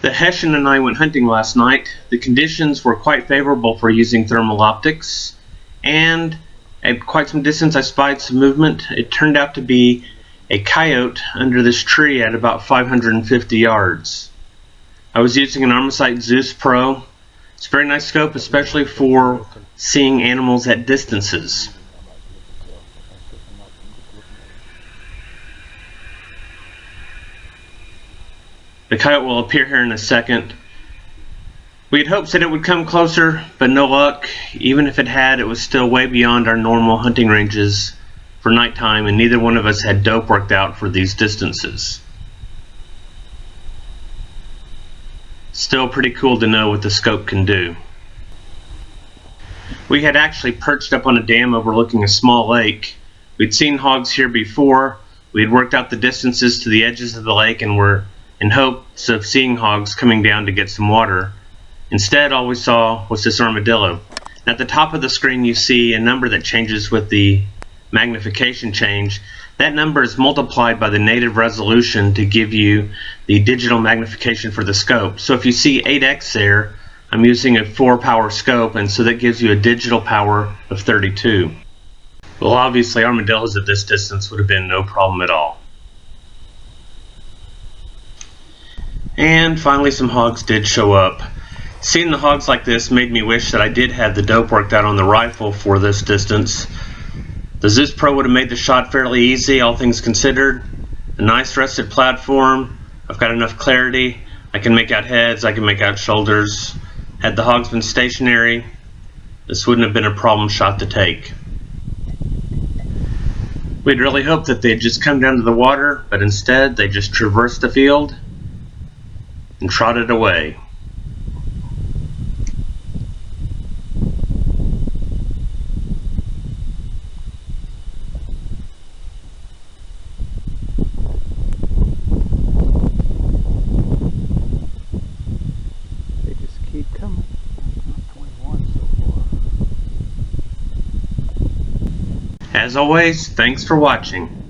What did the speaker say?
The Hessian and I went hunting last night. The conditions were quite favorable for using thermal optics, and at quite some distance I spied some movement. It turned out to be a coyote under this tree at about 550 yards. I was using an Armasight Zeus PRO. It's a very nice scope, especially for seeing animals at distances. The coyote will appear here in a second. We had hopes that it would come closer, but no luck. Even if it had, it was still way beyond our normal hunting ranges for nighttime, and neither one of us had dope worked out for these distances. Still pretty cool to know what the scope can do. We had actually perched up on a dam overlooking a small lake. We'd seen hogs here before. We had worked out the distances to the edges of the lake and were in hopes of seeing hogs coming down to get some water. Instead, all we saw was this armadillo. At the top of the screen you see a number that changes with the magnification change. That number is multiplied by the native resolution to give you the digital magnification for the scope. So if you see 8x there, I'm using a 4-power scope, and so that gives you a digital power of 32. Well, obviously armadillos at this distance would have been no problem at all. And finally some hogs did show up. Seeing the hogs like this made me wish that I did have the dope worked out on the rifle for this distance. The Zeus PRO would have made the shot fairly easy, all things considered. A nice rested platform. I've got enough clarity. I can make out heads, I can make out shoulders. Had the hogs been stationary, this wouldn't have been a problem shot to take. We'd really hoped that they'd just come down to the water, but instead they just traversed the field and trotted away. They just keep coming. 21 so far. As always, thanks for watching.